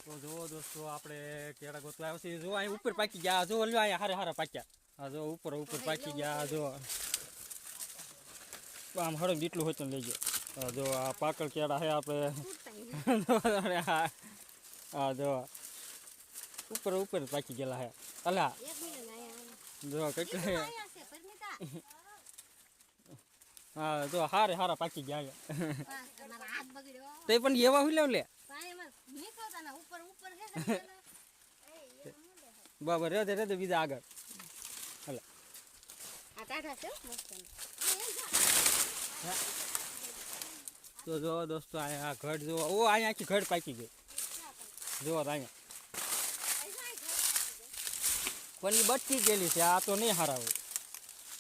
તો જો દોસ્તો આપણે કેળા ગોતવા આવ્યા છે. જો અહીં ઉપર પાકી ગયા. જો લ્યો અહીંયા હારે હારા પાક્યા. હા જો ઉપર ઉપર પાકી ગયા. જો આમ હળંગ જેટલું હોય તો લઈ ગયો. જો આ પાકળ કેળા છે આપણે. હા જો ઉપર ઉપર પાકી ગયેલા છે. અલા જો કેટલા હા જો હારે હારા પાકી ગયા. તે પણ એવા હું લેવ લે બરાબર રે બીજા આગળ. તો જો દોસ્તો આ ઘડ જો ઓ અહીંયા આખી ઘડ પાકી ગઈ. જો અહીંયા પણ એ બટકી ગયેલી છે. આ તો નહીં હારા હોય.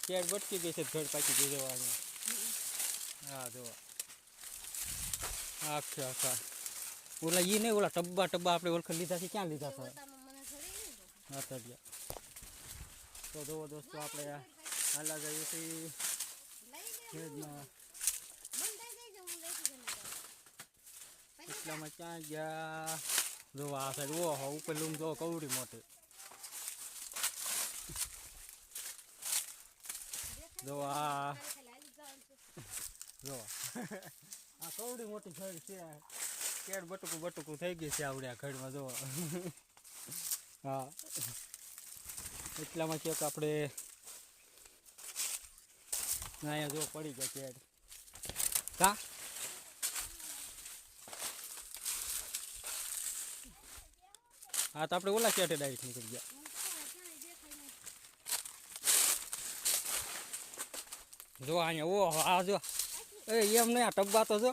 કેળ બટકી ગઈ છે. ઘડ પાકી ગઈ. જો અહીંયા હા જો આખા આખા ઓલા એ નહીં ઓલા ટબ્બા ટબ્બા આપણે ઓળખ લીધા છે. ક્યાં લીધા હતા? તો જુઓ દોસ્તો આપણે હાલા જઈએ છીએ ખેડમાં. એટલામાં ક્યાં ગયા? જો આ સાઈડ ઓહો ઉપર લૂમ જો કવડી મોટી. જો આ જો આ કવડી મોટી ઘડ છે. કેળ બટુકું બટુકું થઈ ગઈ છે આવડે આ ઘડમાં. જો હા એટલામાં ક્યાંક આપણે અહીંયા જો પડી ગયા કેળ. કા હા તો આપણે ઓલા કેટે ડાયરેક્ટ નીકળી ગયા. જો અહીંયા ઓહો આ જો એ એમ નહીં આ ટબ્બા તો જો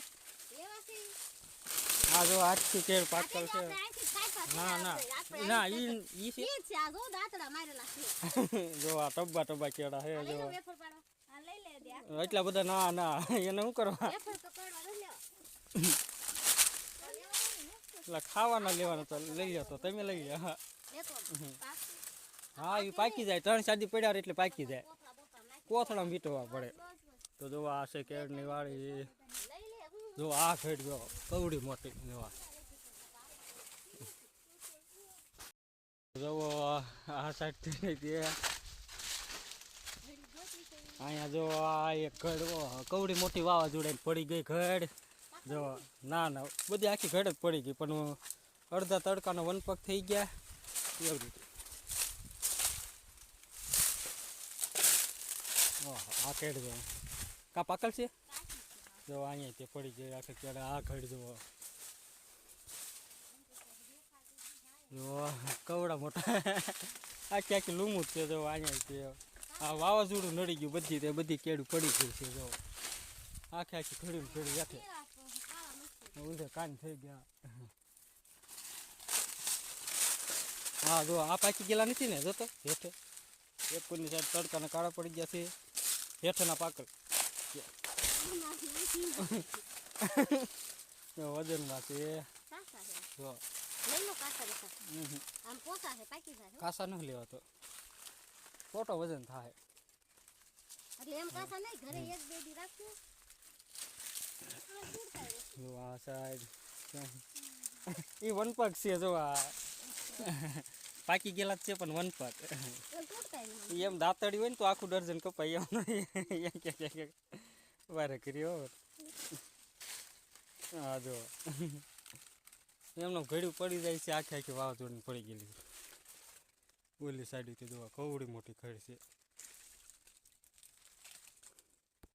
આ જો આખી કેળ પાકલ છે. ના ના ના ઈ છે જો આ ટબ્બા ટબ્બા કેળા છે. જો એટલા બધા ના ના એને શું કરવા એટલે ખાવાના લેવાના તો લઈ લો. તો તમે લઈ લો. હા એ પાકી જાય. 3-4 દી પડ્યા એટલે પાકી જાય. કોથળામાં વીટવા પડે. તો જો આ છે કેળની વાળી. જો આ ખેડ જો કવડી મોટી. જો આ સાઈડ અહીંયા જો આ એક ઘડ કવડી મોટી વાવાઝોડા પડી ગઈ ઘડ. જો ના ના બધી આખી ઘડ જ પડી ગઈ. પણ અડધા તડકાનો વનપક થઈ ગયા એવું રીતે. આ કેડ જો કા પાકલ છે. જો અહીંયા તે પડી ગઈ આખી કેડ. આ ઘડ જો જો કવડા મોટા આખી આખી લૂમું જ છે. જો અહીંયા તે આ વાવાઝોડું નડી ગયું બધી. તે બધી કેળું પડી ગઈ છે. જો આખી આખી ઘડી ઘડી રાખે ઉધે કાન થઈ ગયા. હા જો આ પાકી ગયેલા નથી ને. જોતો હેઠે એક કોઈની સાઈડ તડકાના કાળા પડી ગયા છે. હેઠના પાકલ વજનમાં છે. જો કાસા ન લેવા તો ખોટો વજન થાય. જો આ સાઈડ એ વનપક છે. જો આ પાકી ગયેલા જ છે પણ વનપક એમ દાંતડી હોય ને તો આખું ડર્જન કપાય એમ વારે કર્યો. હા જો એમનો ઘડ્યું પડી જાય છે. આખી આખી વાવાઝોડી પડી ગયેલી. ઓલી સાઈડ જો કવડી મોટી ખડ છે.